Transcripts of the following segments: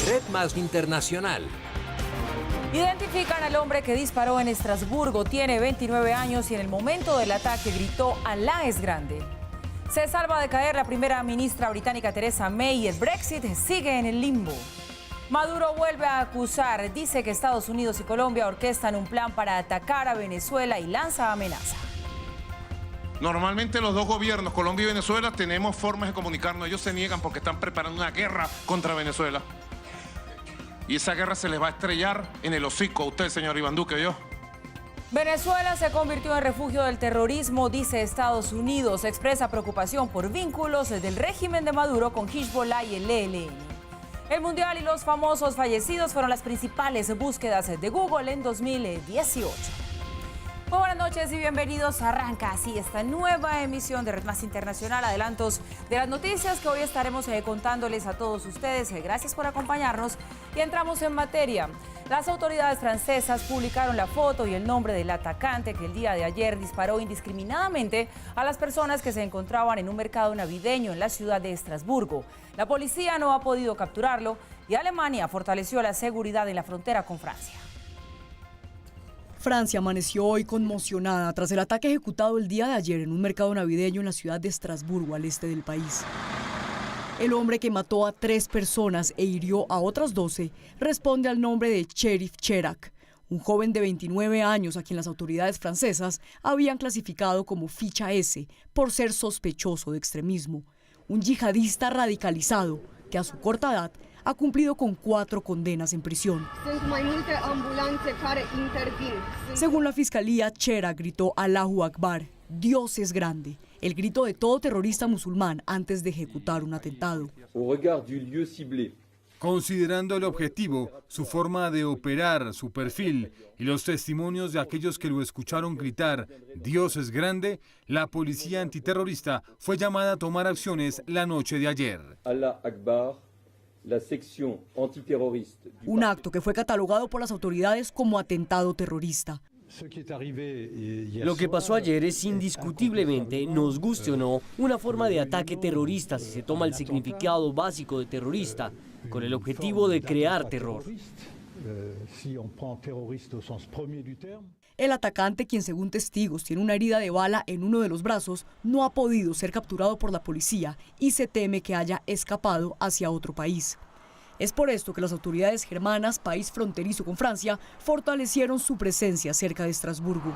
Red Más Internacional. Identifican al hombre que disparó en Estrasburgo. Tiene 29 años y en el momento del ataque gritó "Alá es grande". Se salva de caer la primera ministra británica Theresa May y el Brexit sigue en el limbo. Maduro vuelve a acusar, dice que Estados Unidos y Colombia orquestan un plan para atacar a Venezuela y lanza amenaza. Normalmente los dos gobiernos, Colombia y Venezuela, tenemos formas de comunicarnos. Ellos se niegan porque están preparando una guerra contra Venezuela. Y esa guerra se les va a estrellar en el hocico a usted, señor Iván Duque, yo. Venezuela se convirtió en refugio del terrorismo, dice Estados Unidos. Expresa preocupación por vínculos del régimen de Maduro con Hezbollah y el ELN. El Mundial y los famosos fallecidos fueron las principales búsquedas de Google en 2018. Muy buenas noches y bienvenidos. Arranca así esta nueva emisión de Red Más Internacional. Adelantos de las noticias que hoy estaremos contándoles a todos ustedes. Gracias por acompañarnos y entramos en materia. Las autoridades francesas publicaron la foto y el nombre del atacante que el día de ayer disparó indiscriminadamente a las personas que se encontraban en un mercado navideño en la ciudad de Estrasburgo. La policía no ha podido capturarlo y Alemania fortaleció la seguridad en la frontera con Francia. Francia amaneció hoy conmocionada tras el ataque ejecutado el día de ayer en un mercado navideño en la ciudad de Estrasburgo, al este del país. El hombre que mató a 3 personas e hirió a otras 12 responde al nombre de Cherif Cherak, un joven de 29 años a quien las autoridades francesas habían clasificado como ficha S por ser sospechoso de extremismo. Un yihadista radicalizado que a su corta edad ha cumplido con 4 condenas en prisión. Según la fiscalía, Cherak gritó "Allahu Akbar", Dios es grande, el grito de todo terrorista musulmán antes de ejecutar un atentado. Considerando el objetivo, su forma de operar, su perfil y los testimonios de aquellos que lo escucharon gritar "Dios es grande", la policía antiterrorista fue llamada a tomar acciones la noche de ayer. Allah Akbar, la sección antiterrorista. Un acto que fue catalogado por las autoridades como atentado terrorista. Lo que pasó ayer es indiscutiblemente, nos guste o no, una forma de ataque terrorista si se toma el significado básico de terrorista, con el objetivo de crear terror. El atacante, quien según testigos tiene una herida de bala en uno de los brazos, no ha podido ser capturado por la policía y se teme que haya escapado hacia otro país. Es por esto que las autoridades germanas, país fronterizo con Francia, fortalecieron su presencia cerca de Estrasburgo.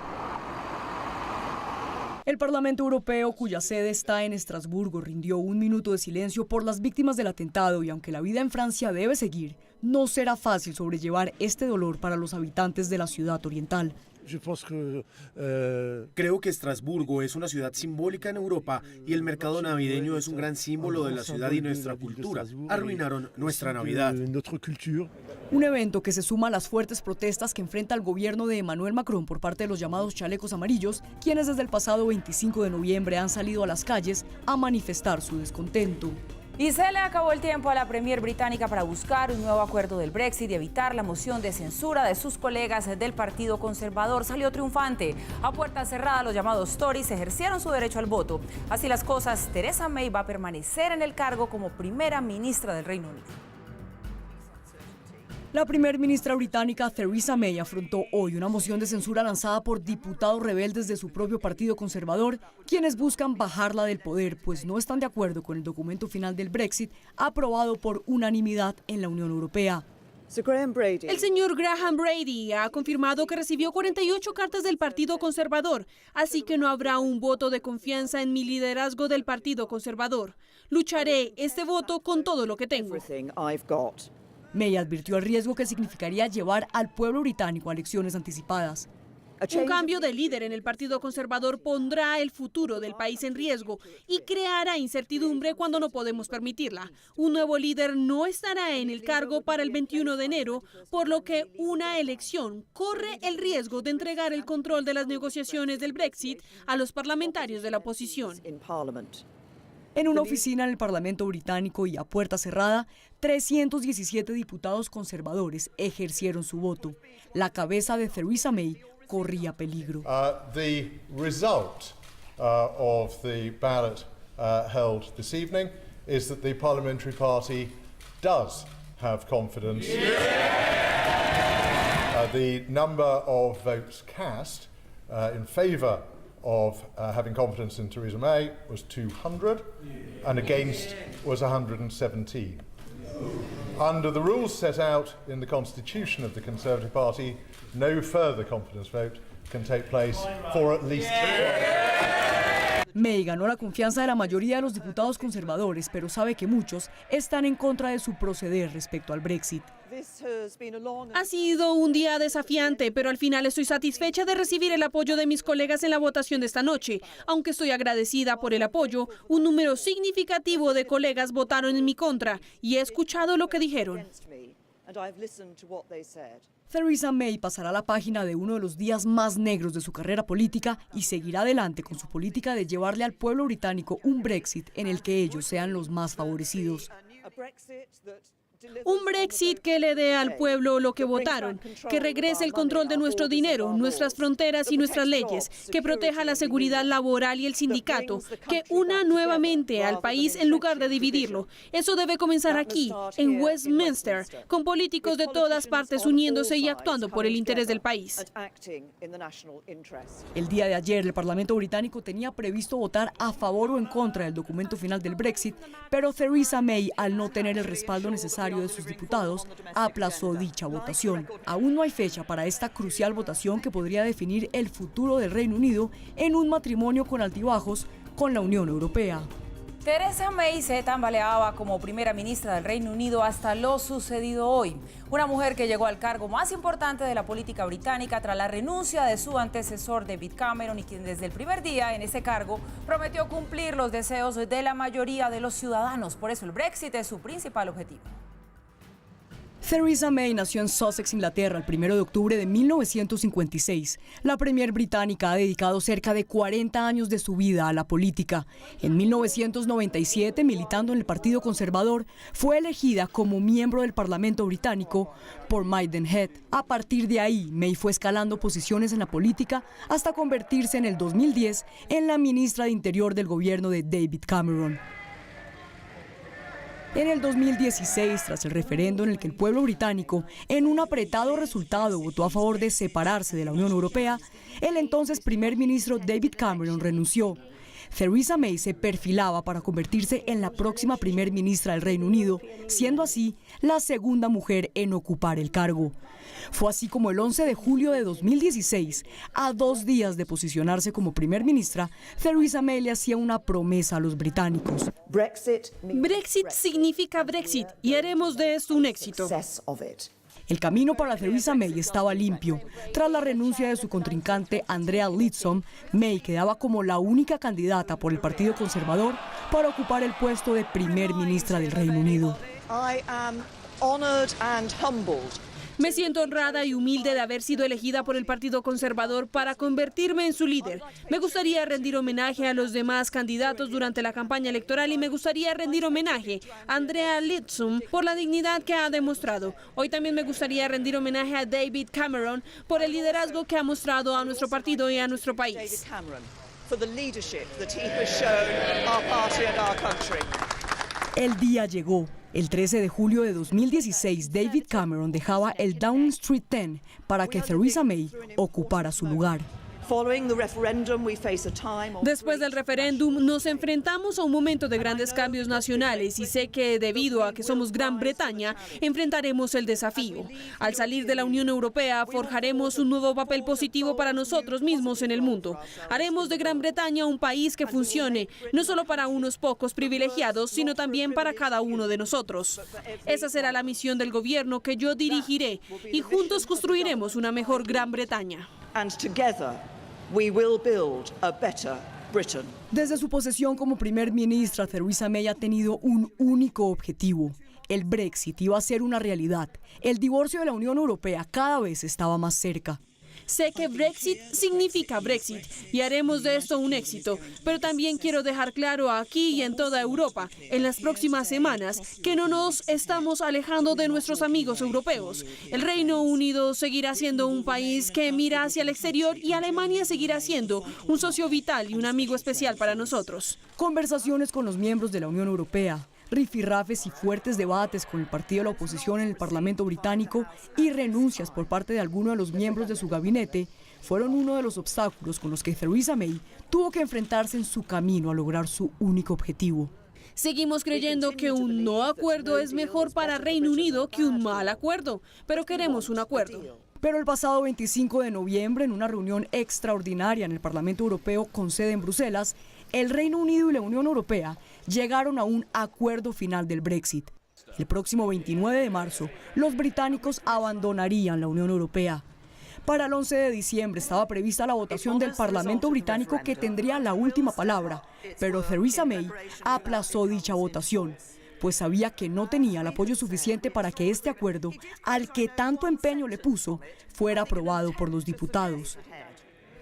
El Parlamento Europeo, cuya sede está en Estrasburgo, rindió un minuto de silencio por las víctimas del atentado y aunque la vida en Francia debe seguir, no será fácil sobrellevar este dolor para los habitantes de la ciudad oriental. Creo que Estrasburgo es una ciudad simbólica en Europa y el mercado navideño es un gran símbolo de la ciudad y nuestra cultura. Arruinaron nuestra Navidad. Un evento que se suma a las fuertes protestas que enfrenta el gobierno de Emmanuel Macron por parte de los llamados chalecos amarillos, quienes desde el pasado 25 de noviembre han salido a las calles a manifestar su descontento. Y se le acabó el tiempo a la Premier británica para buscar un nuevo acuerdo del Brexit y evitar la moción de censura de sus colegas del Partido Conservador. Salió triunfante. A puerta cerrada, los llamados Tories ejercieron su derecho al voto. Así las cosas, Theresa May va a permanecer en el cargo como primera ministra del Reino Unido. La primer ministra británica Theresa May afrontó hoy una moción de censura lanzada por diputados rebeldes de su propio partido conservador, quienes buscan bajarla del poder, pues no están de acuerdo con el documento final del Brexit aprobado por unanimidad en la Unión Europea. El señor Graham Brady ha confirmado que recibió 48 cartas del Partido Conservador, así que no habrá un voto de confianza en mi liderazgo del Partido Conservador. Lucharé este voto con todo lo que tengo. May advirtió el riesgo que significaría llevar al pueblo británico a elecciones anticipadas. Un cambio de líder en el Partido Conservador pondrá el futuro del país en riesgo y creará incertidumbre cuando no podemos permitirla. Un nuevo líder no estará en el cargo para el 21 de enero, por lo que una elección corre el riesgo de entregar el control de las negociaciones del Brexit a los parlamentarios de la oposición. En una oficina en el Parlamento británico y a puerta cerrada, 317 diputados conservadores ejercieron su voto. La cabeza de Theresa May corría peligro. The result of the ballot held this evening is that the Parliamentary Party does have confidence. The number of votes cast in favour of having confidence in Theresa May was 200 and against was 117. Under the rules set out in the constitution of the Conservative Party, no further confidence vote can take place for at least 12 months. May ganó la confianza de la mayoría de los diputados conservadores, pero sabe que muchos están en contra de su proceder respecto al Brexit. Ha sido un día desafiante, pero al final estoy satisfecha de recibir el apoyo de mis colegas en la votación de esta noche. Aunque estoy agradecida por el apoyo, un número significativo de colegas votaron en mi contra y he escuchado lo que dijeron. Theresa May pasará la página de uno de los días más negros de su carrera política y seguirá adelante con su política de llevarle al pueblo británico un Brexit en el que ellos sean los más favorecidos. Un Brexit que le dé al pueblo lo que votaron, que regrese el control de nuestro dinero, nuestras fronteras y nuestras leyes, que proteja la seguridad laboral y el sindicato, que una nuevamente al país en lugar de dividirlo. Eso debe comenzar aquí, en Westminster, con políticos de todas partes uniéndose y actuando por el interés del país. El día de ayer, el Parlamento británico tenía previsto votar a favor o en contra del documento final del Brexit, pero Theresa May, al no tener el respaldo necesario de sus diputados, aplazó dicha votación. Aún no hay fecha para esta crucial votación que podría definir el futuro del Reino Unido en un matrimonio con altibajos con la Unión Europea. Theresa May se tambaleaba como primera ministra del Reino Unido hasta lo sucedido hoy. Una mujer que llegó al cargo más importante de la política británica tras la renuncia de su antecesor David Cameron y quien desde el primer día en ese cargo prometió cumplir los deseos de la mayoría de los ciudadanos. Por eso el Brexit es su principal objetivo. Theresa May nació en Sussex, Inglaterra, el 1 de octubre de 1956. La premier británica ha dedicado cerca de 40 años de su vida a la política. En 1997, militando en el Partido Conservador, fue elegida como miembro del Parlamento británico por Maidenhead. A partir de ahí, May fue escalando posiciones en la política hasta convertirse en el 2010 en la ministra de Interior del gobierno de David Cameron. En el 2016, tras el referendo en el que el pueblo británico, en un apretado resultado, votó a favor de separarse de la Unión Europea, el entonces primer ministro David Cameron renunció. Theresa May se perfilaba para convertirse en la próxima primer ministra del Reino Unido, siendo así la segunda mujer en ocupar el cargo. Fue así como el 11 de julio de 2016, a 2 días de posicionarse como primer ministra, Theresa May le hacía una promesa a los británicos. Brexit significa Brexit y haremos de esto un éxito. El camino para Theresa May estaba limpio. Tras la renuncia de su contrincante Andrea Leadsom, May quedaba como la única candidata por el Partido Conservador para ocupar el puesto de primer ministra del Reino Unido. Me siento honrada y humilde de haber sido elegida por el Partido Conservador para convertirme en su líder. Me gustaría rendir homenaje a los demás candidatos durante la campaña electoral y me gustaría rendir homenaje a Andrea Leadsom por la dignidad que ha demostrado. Hoy también me gustaría rendir homenaje a David Cameron por el liderazgo que ha mostrado a nuestro partido y a nuestro país. El día llegó. El 13 de julio de 2016, David Cameron dejaba el Downing Street 10 para que Theresa May ocupara su lugar. Después del referéndum nos enfrentamos a un momento de grandes cambios nacionales y sé que debido a que somos Gran Bretaña enfrentaremos el desafío. Al salir de la Unión Europea forjaremos un nuevo papel positivo para nosotros mismos en el mundo. Haremos de Gran Bretaña un país que funcione no solo para unos pocos privilegiados, sino también para cada uno de nosotros. Esa será la misión del gobierno que yo dirigiré y juntos construiremos una mejor Gran Bretaña. Desde su posesión como primer ministra, Theresa May ha tenido un único objetivo. El Brexit iba a ser una realidad. El divorcio de la Unión Europea cada vez estaba más cerca. Sé que Brexit significa Brexit y haremos de esto un éxito, pero también quiero dejar claro aquí y en toda Europa, en las próximas semanas, que no nos estamos alejando de nuestros amigos europeos. El Reino Unido seguirá siendo un país que mira hacia el exterior y Alemania seguirá siendo un socio vital y un amigo especial para nosotros. Conversaciones con los miembros de la Unión Europea, Rifirrafes y fuertes debates con el partido de la oposición en el Parlamento británico y renuncias por parte de algunos de los miembros de su gabinete fueron uno de los obstáculos con los que Theresa May tuvo que enfrentarse en su camino a lograr su único objetivo. Seguimos creyendo que un no acuerdo es mejor para Reino Unido que un mal acuerdo, pero queremos un acuerdo. Pero el pasado 25 de noviembre, en una reunión extraordinaria en el Parlamento Europeo con sede en Bruselas, el Reino Unido y la Unión Europea llegaron a un acuerdo final del Brexit. El próximo 29 de marzo, los británicos abandonarían la Unión Europea. Para el 11 de diciembre estaba prevista la votación del Parlamento británico que tendría la última palabra, pero Theresa May aplazó dicha votación, pues sabía que no tenía el apoyo suficiente para que este acuerdo, al que tanto empeño le puso, fuera aprobado por los diputados.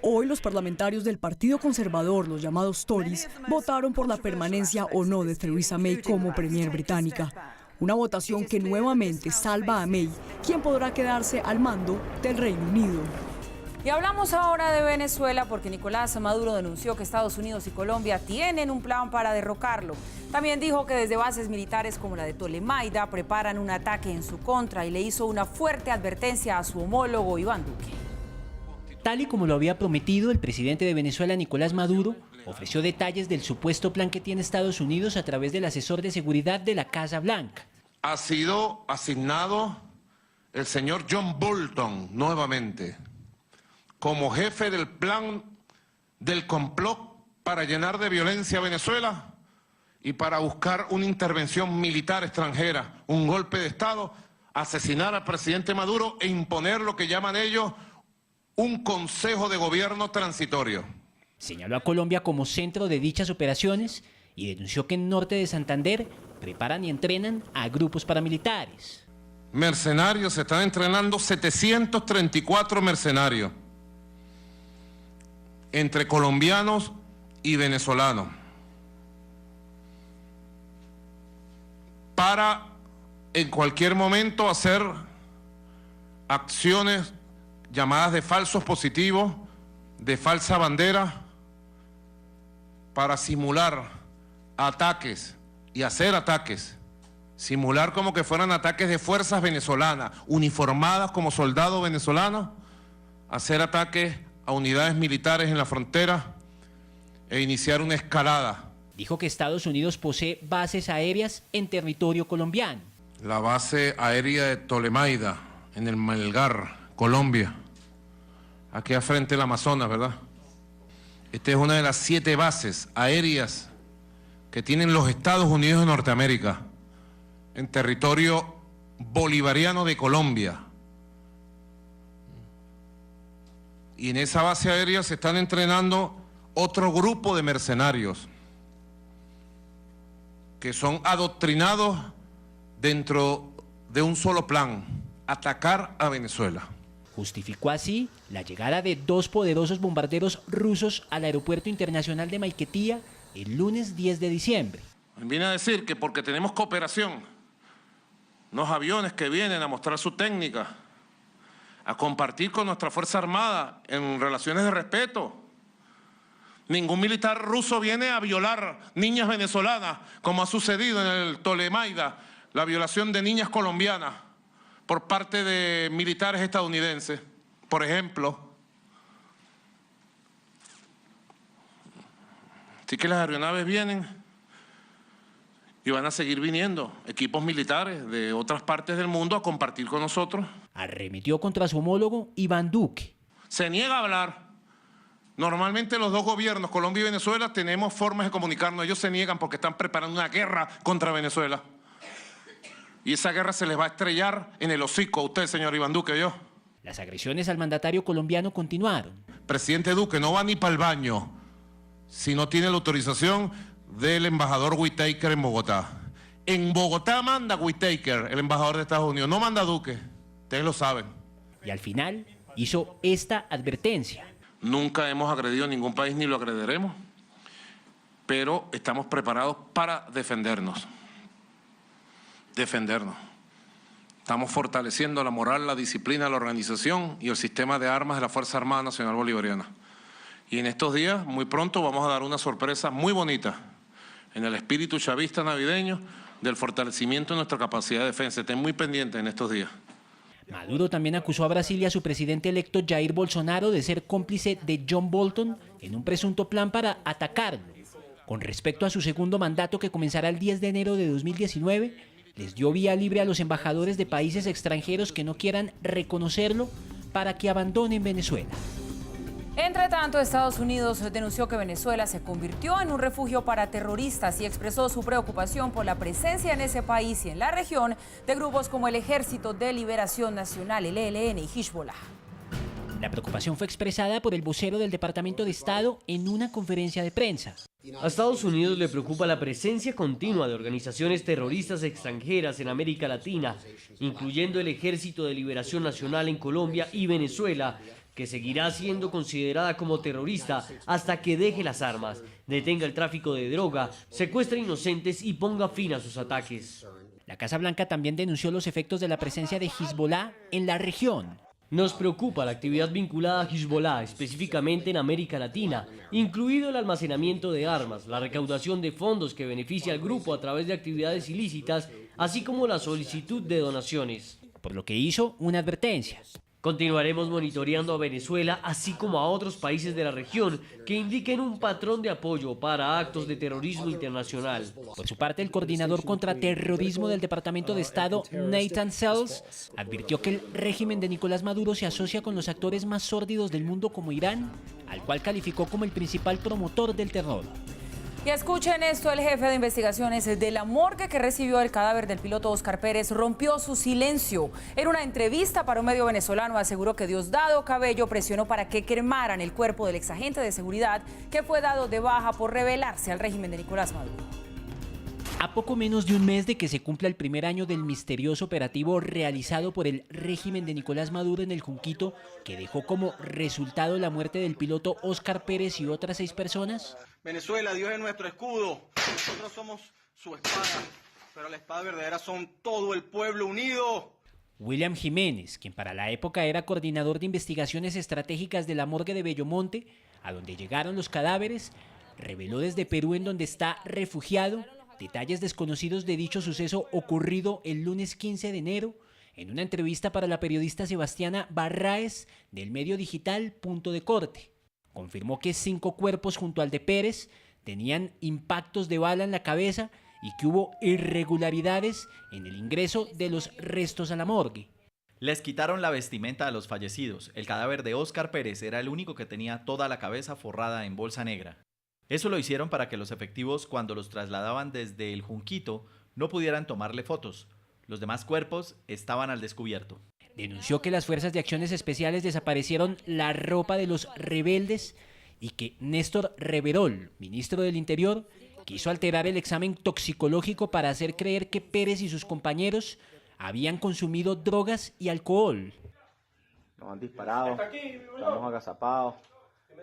Hoy los parlamentarios del Partido Conservador, los llamados Tories, votaron por la permanencia o no de Theresa May como Premier británica. Una votación que nuevamente salva a May, quien podrá quedarse al mando del Reino Unido. Y hablamos ahora de Venezuela porque Nicolás Maduro denunció que Estados Unidos y Colombia tienen un plan para derrocarlo. También dijo que desde bases militares como la de Tolemaida preparan un ataque en su contra y le hizo una fuerte advertencia a su homólogo Iván Duque. Tal y como lo había prometido, el presidente de Venezuela, Nicolás Maduro, ofreció detalles del supuesto plan que tiene Estados Unidos a través del asesor de seguridad de la Casa Blanca. Ha sido asignado el señor John Bolton nuevamente como jefe del plan del complot para llenar de violencia a Venezuela y para buscar una intervención militar extranjera, un golpe de Estado, asesinar al presidente Maduro e imponer lo que llaman ellos un consejo de gobierno transitorio. Señaló a Colombia como centro de dichas operaciones y denunció que en norte de Santander preparan y entrenan a grupos paramilitares. Mercenarios, se están entrenando 734 mercenarios entre colombianos y venezolanos para en cualquier momento hacer acciones llamadas de falsos positivos, de falsa bandera, para simular ataques y hacer ataques, simular como que fueran ataques de fuerzas venezolanas, uniformadas como soldados venezolanos, hacer ataques a unidades militares en la frontera e iniciar una escalada. Dijo que Estados Unidos posee bases aéreas en territorio colombiano. La base aérea de Tolemaida, en el Melgar, Colombia, aquí al frente del Amazonas, ¿verdad? Esta es una de las 7 bases aéreas que tienen los Estados Unidos de Norteamérica en territorio bolivariano de Colombia. Y en esa base aérea se están entrenando otro grupo de mercenarios que son adoctrinados dentro de un solo plan: atacar a Venezuela. Justificó así la llegada de 2 poderosos bombarderos rusos al aeropuerto internacional de Maiquetía el lunes 10 de diciembre. Viene a decir que porque tenemos cooperación, unos aviones que vienen a mostrar su técnica, a compartir con nuestra Fuerza Armada en relaciones de respeto. Ningún militar ruso viene a violar niñas venezolanas, como ha sucedido en el Tolemaida, la violación de niñas colombianas por parte de militares estadounidenses, por ejemplo. Así que las aeronaves vienen y van a seguir viniendo equipos militares de otras partes del mundo a compartir con nosotros. Arremetió contra su homólogo Iván Duque. Se niega a hablar. Normalmente los dos gobiernos, Colombia y Venezuela, tenemos formas de comunicarnos. Ellos se niegan porque están preparando una guerra contra Venezuela. Y esa guerra se les va a estrellar en el hocico a usted, señor Iván Duque, yo. Las agresiones al mandatario colombiano continuaron. Presidente Duque no va ni para el baño si no tiene la autorización del embajador Whitaker en Bogotá. En Bogotá manda Whitaker, el embajador de Estados Unidos, no manda Duque. Ustedes lo saben. Y al final hizo esta advertencia. Nunca hemos agredido a ningún país ni lo agrederemos, pero estamos preparados para defendernos. Estamos fortaleciendo la moral, la disciplina, la organización y el sistema de armas de la Fuerza Armada Nacional Bolivariana. Y en estos días, muy pronto, vamos a dar una sorpresa muy bonita en el espíritu chavista navideño del fortalecimiento de nuestra capacidad de defensa. Estén muy pendientes en estos días. Maduro también acusó a Brasil y a su presidente electo Jair Bolsonaro de ser cómplice de John Bolton en un presunto plan para atacarlo. Con respecto a su segundo mandato, que comenzará el 10 de enero de 2019, les dio vía libre a los embajadores de países extranjeros que no quieran reconocerlo para que abandonen Venezuela. Entre tanto, Estados Unidos denunció que Venezuela se convirtió en un refugio para terroristas y expresó su preocupación por la presencia en ese país y en la región de grupos como el Ejército de Liberación Nacional, el ELN y Hezbollah. La preocupación fue expresada por el vocero del Departamento de Estado en una conferencia de prensa. A Estados Unidos le preocupa la presencia continua de organizaciones terroristas extranjeras en América Latina, incluyendo el Ejército de Liberación Nacional en Colombia y Venezuela, que seguirá siendo considerada como terrorista hasta que deje las armas, detenga el tráfico de droga, secuestre inocentes y ponga fin a sus ataques. La Casa Blanca también denunció los efectos de la presencia de Hezbollah en la región. Nos preocupa la actividad vinculada a Hezbollah, específicamente en América Latina, incluido el almacenamiento de armas, la recaudación de fondos que beneficia al grupo a través de actividades ilícitas, así como la solicitud de donaciones. Por lo que hizo una advertencia. Continuaremos monitoreando a Venezuela, así como a otros países de la región que indiquen un patrón de apoyo para actos de terrorismo internacional. Por su parte, el coordinador contra terrorismo del Departamento de Estado, Nathan Sells, advirtió que el régimen de Nicolás Maduro se asocia con los actores más sórdidos del mundo como Irán, al cual calificó como el principal promotor del terror. Y escuchen esto, el jefe de investigaciones de la morgue que recibió el cadáver del piloto Óscar Pérez rompió su silencio. En una entrevista para un medio venezolano aseguró que Diosdado Cabello presionó para que cremaran el cuerpo del exagente de seguridad que fue dado de baja por rebelarse al régimen de Nicolás Maduro. A poco menos de un mes de que se cumpla el primer año del misterioso operativo realizado por el régimen de Nicolás Maduro en el Junquito, que dejó como resultado la muerte del piloto Óscar Pérez y otras 6 personas. Venezuela, Dios es nuestro escudo. Nosotros somos su espada, pero la espada verdadera son todo el pueblo unido. William Jiménez, quien para la época era coordinador de investigaciones estratégicas de la morgue de Bellomonte, a donde llegaron los cadáveres, reveló desde Perú, en donde está refugiado, detalles desconocidos de dicho suceso ocurrido el lunes 15 de enero en una entrevista para la periodista Sebastiana Barraez del medio digital Punto de Corte. Confirmó que 5 cuerpos junto al de Pérez tenían impactos de bala en la cabeza y que hubo irregularidades en el ingreso de los restos a la morgue. Les quitaron la vestimenta a los fallecidos. El cadáver de Óscar Pérez era el único que tenía toda la cabeza forrada en bolsa negra. Eso lo hicieron para que los efectivos, cuando los trasladaban desde el Junquito, no pudieran tomarle fotos. Los demás cuerpos estaban al descubierto. Denunció que las Fuerzas de Acciones Especiales desaparecieron la ropa de los rebeldes y que Néstor Reverol, ministro del Interior, quiso alterar el examen toxicológico para hacer creer que Pérez y sus compañeros habían consumido drogas y alcohol. Nos han disparado, estamos agazapados,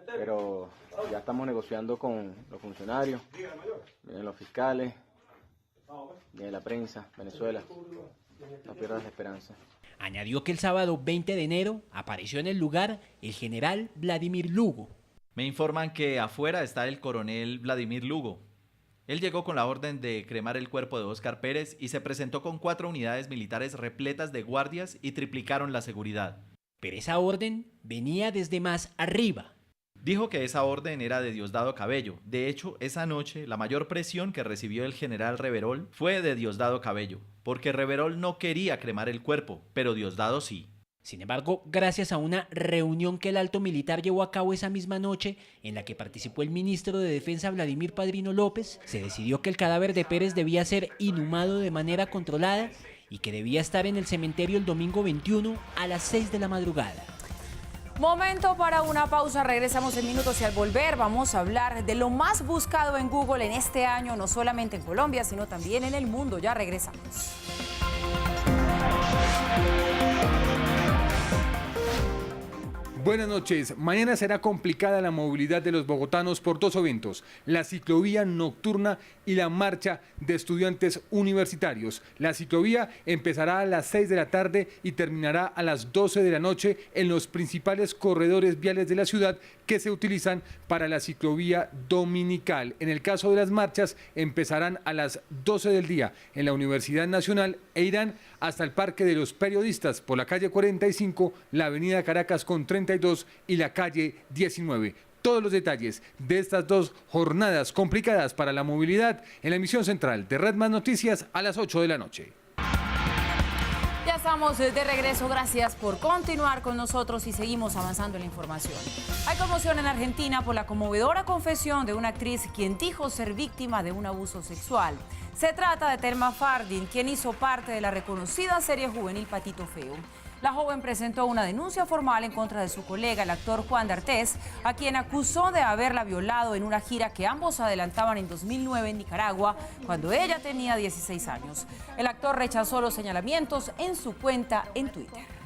pero ya estamos negociando con los funcionarios, vienen los fiscales, viene la prensa, Venezuela, no pierdas la esperanza. Añadió que el sábado 20 de enero apareció en el lugar el general Vladimir Lugo. Me informan que afuera está el coronel Vladimir Lugo. Él llegó con la orden de cremar el cuerpo de Óscar Pérez y se presentó con 4 unidades militares repletas de guardias y triplicaron la seguridad. Pero esa orden venía desde más arriba. Dijo que esa orden era de Diosdado Cabello. De hecho, esa noche la mayor presión que recibió el general Reverol fue de Diosdado Cabello, porque Reverol no quería cremar el cuerpo, pero Diosdado sí. Sin embargo, gracias a una reunión que el alto militar llevó a cabo esa misma noche, en la que participó el ministro de Defensa Vladimir Padrino López, se decidió que el cadáver de Pérez debía ser inhumado de manera controlada y que debía estar en el cementerio el domingo 21 a las 6 de la madrugada. Momento para una pausa, regresamos en minutos y al volver vamos a hablar de lo más buscado en Google en este año, no solamente en Colombia, sino también en el mundo. Ya regresamos. Buenas noches. Mañana será complicada la movilidad de los bogotanos por dos eventos: la ciclovía nocturna y la marcha de estudiantes universitarios. La ciclovía empezará a las 6 de la tarde y terminará a las 12 de la noche en los principales corredores viales de la ciudad que se utilizan para la ciclovía dominical. En el caso de las marchas, empezarán a las 12 del día en la Universidad Nacional e irán hasta el Parque de los Periodistas por la calle 45, la avenida Caracas con 32 y la calle 19. Todos los detalles de estas dos jornadas complicadas para la movilidad en la emisión central de Red Más Noticias a las 8 de la noche. Ya estamos de regreso, gracias por continuar con nosotros y seguimos avanzando en la información. Hay conmoción en Argentina por la conmovedora confesión de una actriz quien dijo ser víctima de un abuso sexual. Se trata de Thelma Fardin, quien hizo parte de la reconocida serie juvenil Patito Feo. La joven presentó una denuncia formal en contra de su colega, el actor Juan D'Artés, a quien acusó de haberla violado en una gira que ambos adelantaban en 2009 en Nicaragua, cuando ella tenía 16 años. El actor rechazó los señalamientos en su cuenta en Twitter.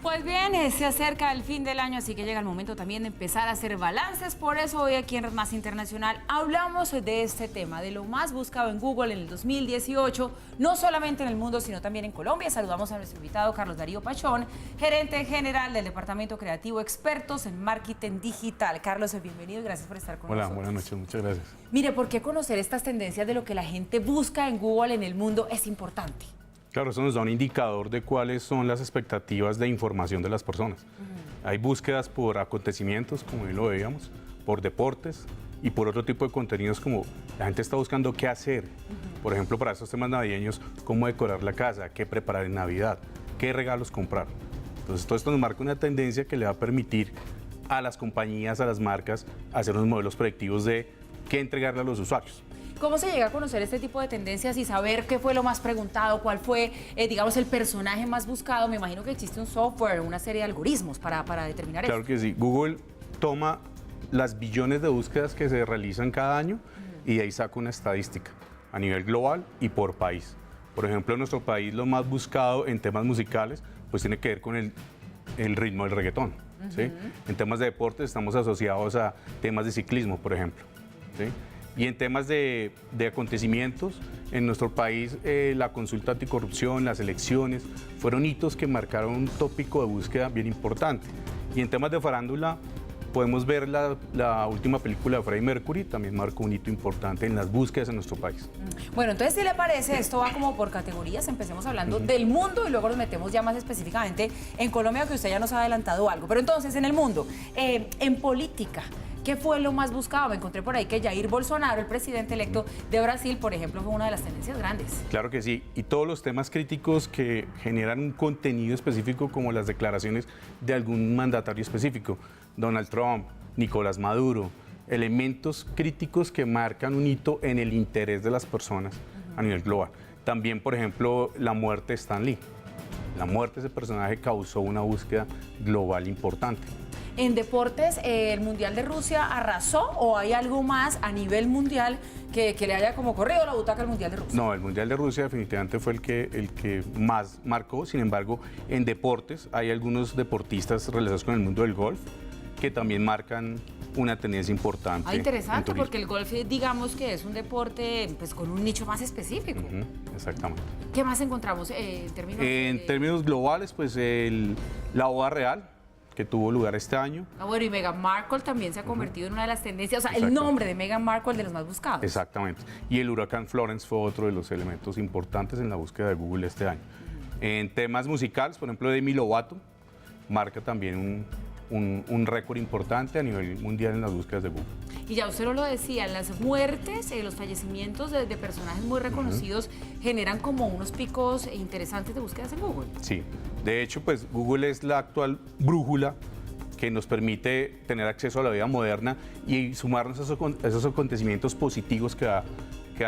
Pues bien, se acerca el fin del año, así que llega el momento también de empezar a hacer balances. Por eso hoy aquí en Red Más Internacional hablamos de este tema, de lo más buscado en Google en el 2018, no solamente en el mundo, sino también en Colombia. Saludamos a nuestro invitado Carlos Darío Pachón, gerente general del Departamento Creativo, expertos en marketing digital. Carlos, bienvenido y gracias por estar con nosotros. Hola, buenas noches, muchas gracias. Mire, ¿por qué conocer estas tendencias de lo que la gente busca en Google en el mundo es importante? Claro, eso nos da un indicador de cuáles son las expectativas de información de las personas. Hay búsquedas por acontecimientos, como bien lo veíamos, por deportes y por otro tipo de contenidos, como la gente está buscando qué hacer. Por ejemplo, para estos temas navideños, cómo decorar la casa, qué preparar en Navidad, qué regalos comprar. Entonces, todo esto nos marca una tendencia que le va a permitir a las compañías, a las marcas, hacer unos modelos predictivos de qué entregarle a los usuarios. ¿Cómo se llega a conocer este tipo de tendencias y saber qué fue lo más preguntado, cuál fue, digamos, el personaje más buscado? Me imagino que existe un software, una serie de algoritmos para determinar eso. Claro que sí. Google toma las billones de búsquedas que se realizan cada año y de ahí saca una estadística a nivel global y por país. Por ejemplo, en nuestro país lo más buscado en temas musicales pues tiene que ver con el ritmo del reggaetón. ¿Sí? En temas de deportes estamos asociados a temas de ciclismo, por ejemplo. ¿Sí? Y en temas de acontecimientos, en nuestro país la consulta anticorrupción, las elecciones, fueron hitos que marcaron un tópico de búsqueda bien importante. Y en temas de farándula, podemos ver la última película de Freddie Mercury, también marcó un hito importante en las búsquedas en nuestro país. Bueno, entonces, si le parece, esto va como por categorías, empecemos hablando del mundo y luego nos metemos ya más específicamente en Colombia, que usted ya nos ha adelantado algo. Pero entonces, en el mundo, en política, ¿qué fue lo más buscado? Me encontré por ahí que Jair Bolsonaro, el presidente electo de Brasil, por ejemplo, fue una de las tendencias grandes. Claro que sí, y todos los temas críticos que generan un contenido específico, como las declaraciones de algún mandatario específico, Donald Trump, Nicolás Maduro, elementos críticos que marcan un hito en el interés de las personas a nivel global. También, por ejemplo, la muerte de Stan Lee. La muerte de ese personaje causó una búsqueda global importante. En deportes, ¿el Mundial de Rusia arrasó o hay algo más a nivel mundial que le haya como corrido la butaca al Mundial de Rusia? No, el Mundial de Rusia definitivamente fue el que más marcó. Sin embargo, en deportes hay algunos deportistas relacionados con el mundo del golf que también marcan una tendencia importante. Interesante, porque el golf, digamos que es un deporte pues con un nicho más específico. Exactamente. ¿Qué más encontramos en términos? En términos globales, pues la boda real, que tuvo lugar este año. Bueno, y Meghan Markle también se ha convertido en una de las tendencias, o sea, el nombre de Meghan Markle de los más buscados. Exactamente. Y el huracán Florence fue otro de los elementos importantes en la búsqueda de Google este año. En temas musicales, por ejemplo, Demi Lovato marca también un récord importante a nivel mundial en las búsquedas de Google. Y ya usted lo decía, las muertes, los fallecimientos de personajes muy reconocidos generan como unos picos interesantes de búsquedas en Google. Sí, de hecho, pues Google es la actual brújula que nos permite tener acceso a la vida moderna y sumarnos a esos acontecimientos positivos que da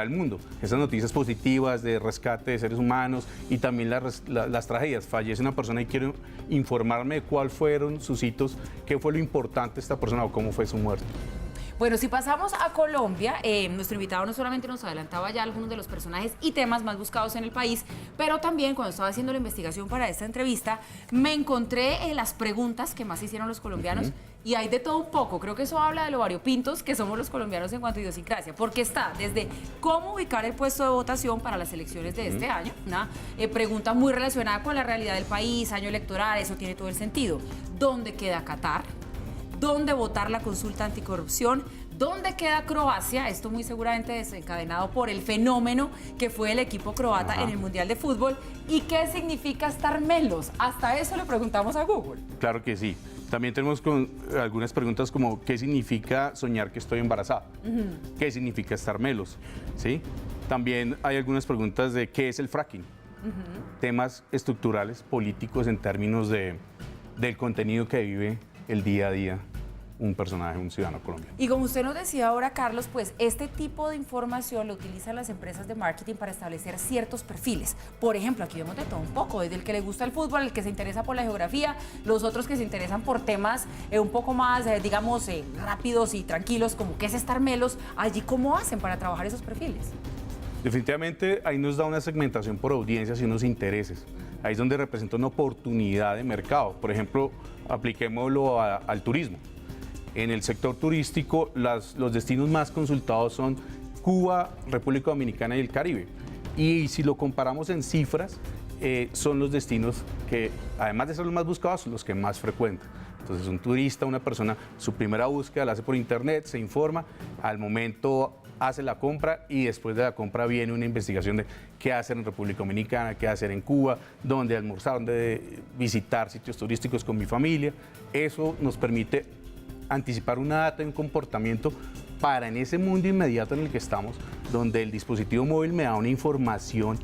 el mundo. Esas noticias positivas de rescate de seres humanos y también las tragedias. Fallece una persona y quiero informarme de cuáles fueron sus hitos, qué fue lo importante de esta persona o cómo fue su muerte. Bueno, si pasamos a Colombia, nuestro invitado no solamente nos adelantaba ya algunos de los personajes y temas más buscados en el país, pero también cuando estaba haciendo la investigación para esta entrevista, me encontré las preguntas que más hicieron los colombianos y hay de todo un poco. Creo que eso habla de lo variopintos que somos los colombianos en cuanto a idiosincrasia, porque está desde cómo ubicar el puesto de votación para las elecciones de este año, una pregunta muy relacionada con la realidad del país, año electoral, eso tiene todo el sentido. ¿Dónde queda Qatar? ¿Dónde votar la consulta anticorrupción? ¿Dónde queda Croacia? Esto muy seguramente desencadenado por el fenómeno que fue el equipo croata en el Mundial de Fútbol. ¿Y qué significa estar melos? Hasta eso le preguntamos a Google. Claro que sí. También tenemos algunas preguntas como ¿qué significa soñar que estoy embarazada? ¿Qué significa estar melos? ¿Sí? También hay algunas preguntas de ¿qué es el fracking? Temas estructurales, políticos en términos del contenido que vive el día a día un personaje, un ciudadano colombiano. Y como usted nos decía ahora, Carlos, pues este tipo de información lo utilizan las empresas de marketing para establecer ciertos perfiles. Por ejemplo, aquí vemos de todo un poco, desde el que le gusta el fútbol, el que se interesa por la geografía, los otros que se interesan por temas un poco más, digamos, rápidos y tranquilos, como qué es estar melos. Allí, ¿cómo hacen para trabajar esos perfiles? Definitivamente ahí nos da una segmentación por audiencias y unos intereses. Ahí es donde representa una oportunidad de mercado. Por ejemplo, apliquémoslo al turismo. En el sector turístico, los destinos más consultados son Cuba, República Dominicana y el Caribe. Y si lo comparamos en cifras, son los destinos que, además de ser los más buscados, son los que más frecuentan. Entonces, un turista, una persona, su primera búsqueda la hace por internet, se informa, al momento hace la compra y después de la compra viene una investigación de qué hacer en República Dominicana, qué hacer en Cuba, dónde almorzar, dónde visitar sitios turísticos con mi familia. Eso nos permite anticipar una data y un comportamiento para en ese mundo inmediato en el que estamos, donde el dispositivo móvil me da una información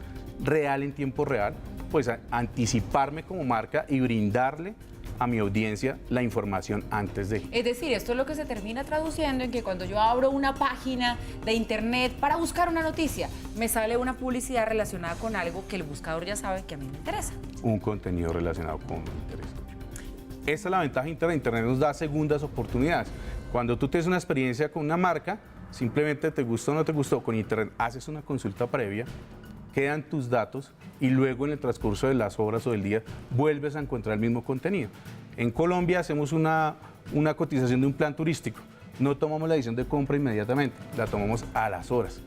real en tiempo real, pues anticiparme como marca y brindarle a mi audiencia la información antes de. Es decir, esto es lo que se termina traduciendo en que cuando yo abro una página de internet para buscar una noticia, me sale una publicidad relacionada con algo que el buscador ya sabe que a mí me interesa. Un contenido relacionado con mi interés. Esta es la ventaja interna. Internet nos da segundas oportunidades. Cuando tú tienes una experiencia con una marca, simplemente te gustó o no te gustó, con Internet haces una consulta previa, quedan tus datos y luego en el transcurso de las horas o del día vuelves a encontrar el mismo contenido. En Colombia hacemos una cotización de un plan turístico. No tomamos la decisión de compra inmediatamente, la tomamos a las horas.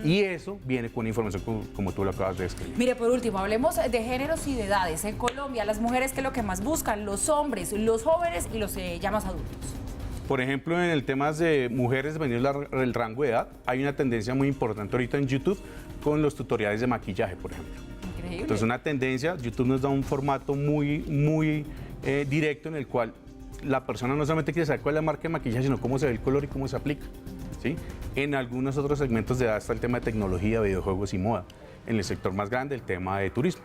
Y eso viene con información como tú lo acabas de describir. Mire, por último, hablemos de géneros y de edades. En Colombia, las mujeres, ¿qué es lo que más buscan? Los hombres, los jóvenes y los ya más adultos. Por ejemplo, en el tema de mujeres, dependiendo del rango de edad, hay una tendencia muy importante ahorita en YouTube con los tutoriales de maquillaje, por ejemplo. Increíble. Entonces, una tendencia, YouTube nos da un formato muy directo en el cual la persona no solamente quiere saber cuál es la marca de maquillaje, sino cómo se ve el color y cómo se aplica, ¿sí? En algunos otros segmentos de edad está el tema de tecnología, videojuegos y moda. En el sector más grande, el tema de turismo.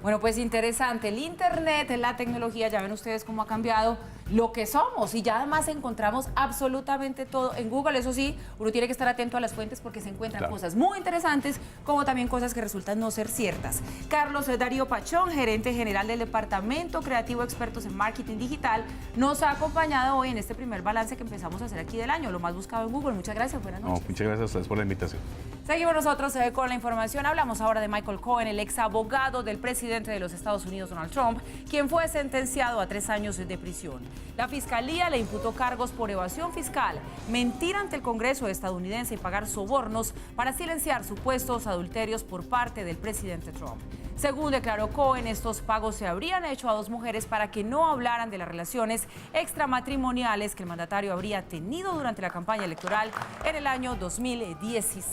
Bueno, pues interesante. El internet, la tecnología, ya ven ustedes cómo ha cambiado lo que somos y ya además encontramos absolutamente todo en Google. Eso sí, uno tiene que estar atento a las fuentes porque se encuentran cosas muy interesantes como también cosas que resultan no ser ciertas. Carlos Darío Pachón, gerente general del Departamento Creativo Expertos en Marketing Digital, nos ha acompañado hoy en este primer balance que empezamos a hacer aquí del año, lo más buscado en Google. Muchas gracias, buenas noches. No, muchas gracias a ustedes por la invitación. Seguimos nosotros con la información. Hablamos ahora de Michael Cohen, el ex abogado del presidente de los Estados Unidos, Donald Trump, quien fue sentenciado a 3 años de prisión. La Fiscalía le imputó cargos por evasión fiscal, mentir ante el Congreso estadounidense y pagar sobornos para silenciar supuestos adulterios por parte del presidente Trump. Según declaró Cohen, estos pagos se habrían hecho a 2 mujeres para que no hablaran de las relaciones extramatrimoniales que el mandatario habría tenido durante la campaña electoral en el año 2016.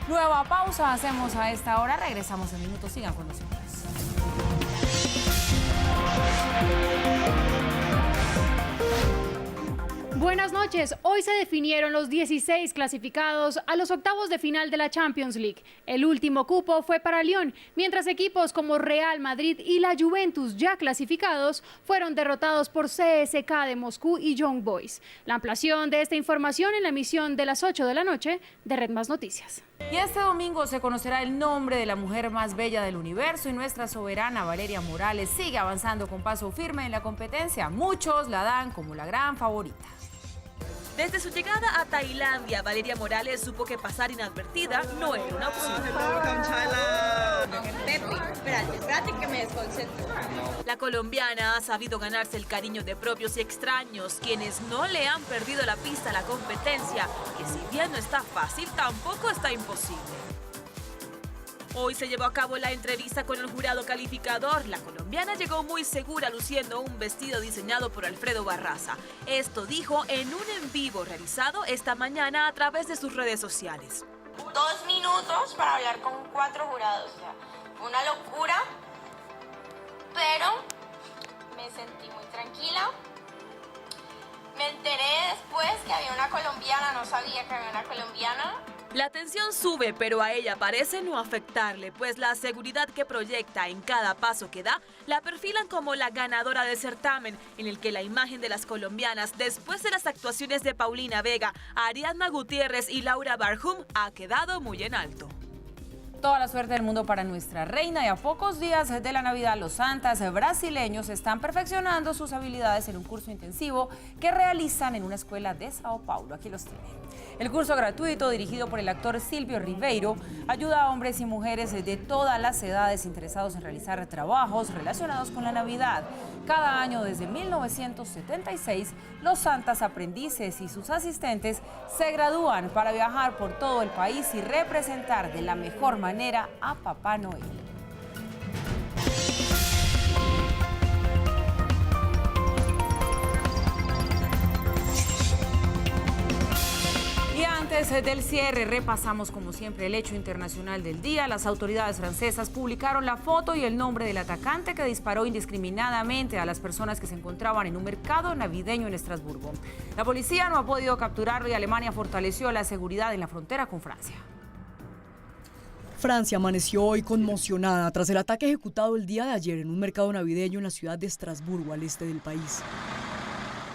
Nueva pausa hacemos a esta hora, regresamos en minutos, sigan con nosotros. Buenas noches. Hoy se definieron los 16 clasificados a los octavos de final de la Champions League. El último cupo fue para Lyon, mientras equipos como Real Madrid y la Juventus, ya clasificados, fueron derrotados por CSKA de Moscú y Young Boys. La ampliación de esta información en la emisión de las 8 de la noche de Red Más Noticias. Y este domingo se conocerá el nombre de la mujer más bella del universo y nuestra soberana Valeria Morales sigue avanzando con paso firme en la competencia. Muchos la dan como la gran favorita. Desde su llegada a Tailandia, Valeria Morales supo que pasar inadvertida no era una opción. Espérate que me desconcentro. La colombiana ha sabido ganarse el cariño de propios y extraños, quienes no le han perdido la pista a la competencia, que si bien no está fácil, tampoco está imposible. Hoy se llevó a cabo la entrevista con el jurado calificador. La colombiana llegó muy segura luciendo un vestido diseñado por Alfredo Barraza. Esto dijo en un en vivo realizado esta mañana a través de sus redes sociales. 2 minutos para hablar con 4 jurados. O sea, fue una locura, pero me sentí muy tranquila. Me enteré después que había una colombiana, no sabía que había una colombiana. La tensión sube, pero a ella parece no afectarle, pues la seguridad que proyecta en cada paso que da la perfilan como la ganadora del certamen, en el que la imagen de las colombianas, después de las actuaciones de Paulina Vega, Ariadna Gutiérrez y Laura Barhum, ha quedado muy en alto. Toda la suerte del mundo para nuestra reina, y a pocos días de la Navidad, los santas brasileños están perfeccionando sus habilidades en un curso intensivo que realizan en una escuela de Sao Paulo. Aquí los tienen. El curso gratuito, dirigido por el actor Silvio Ribeiro, ayuda a hombres y mujeres de todas las edades interesados en realizar trabajos relacionados con la Navidad. Cada año desde 1976, los santas aprendices y sus asistentes se gradúan para viajar por todo el país y representar de la mejor manera a Papá Noel. Y antes del cierre, repasamos como siempre el hecho internacional del día. Las autoridades francesas publicaron la foto y el nombre del atacante que disparó indiscriminadamente a las personas que se encontraban en un mercado navideño en Estrasburgo. La policía no ha podido capturarlo y Alemania fortaleció la seguridad en la frontera con Francia. Francia amaneció hoy conmocionada tras el ataque ejecutado el día de ayer en un mercado navideño en la ciudad de Estrasburgo, al este del país.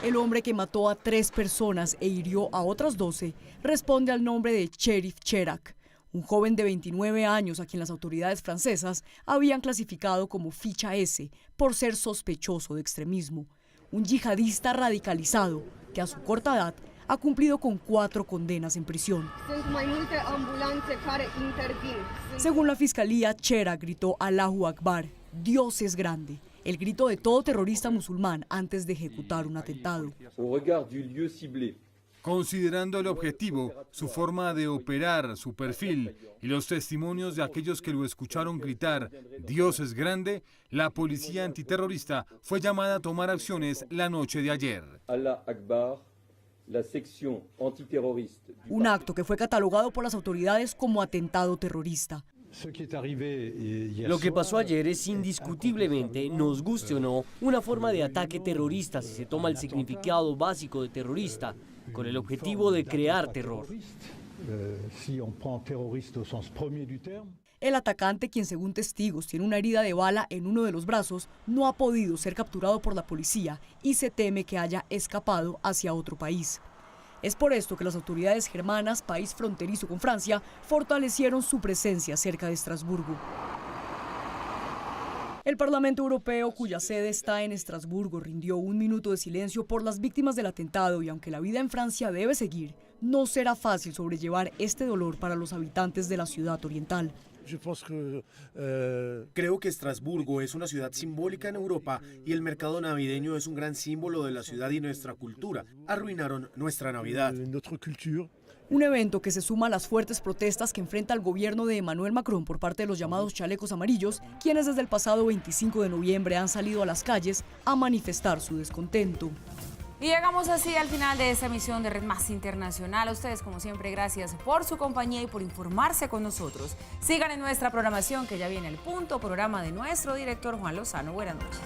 El hombre que mató a 3 personas e hirió a otras 12 responde al nombre de Cherif Cherak, un joven de 29 años a quien las autoridades francesas habían clasificado como ficha S por ser sospechoso de extremismo. Un yihadista radicalizado que a su corta edad ha cumplido con 4 condenas en prisión. Según la fiscalía, Cherak gritó Allahu Akbar, Dios es grande, el grito de todo terrorista musulmán antes de ejecutar un atentado. Considerando el objetivo, su forma de operar, su perfil y los testimonios de aquellos que lo escucharon gritar Dios es grande, la policía antiterrorista fue llamada a tomar acciones la noche de ayer. Allah Akbar, la sección antiterrorista. Un acto que fue catalogado por las autoridades como atentado terrorista. Lo que pasó ayer es indiscutiblemente, nos guste o no, una forma de ataque terrorista si se toma el significado básico de terrorista, con el objetivo de crear terror. El atacante, quien según testigos tiene una herida de bala en uno de los brazos, no ha podido ser capturado por la policía y se teme que haya escapado hacia otro país. Es por esto que las autoridades germanas, país fronterizo con Francia, fortalecieron su presencia cerca de Estrasburgo. El Parlamento Europeo, cuya sede está en Estrasburgo, rindió un minuto de silencio por las víctimas del atentado y aunque la vida en Francia debe seguir, no será fácil sobrellevar este dolor para los habitantes de la ciudad oriental. Creo que Estrasburgo es una ciudad simbólica en Europa y el mercado navideño es un gran símbolo de la ciudad y nuestra cultura. Arruinaron nuestra Navidad. Un evento que se suma a las fuertes protestas que enfrenta el gobierno de Emmanuel Macron por parte de los llamados chalecos amarillos, quienes desde el pasado 25 de noviembre han salido a las calles a manifestar su descontento. Y llegamos así al final de esta emisión de Red Más Internacional. A ustedes, como siempre, gracias por su compañía y por informarse con nosotros. Sigan en nuestra programación, que ya viene el punto, programa de nuestro director Juan Lozano. Buenas noches.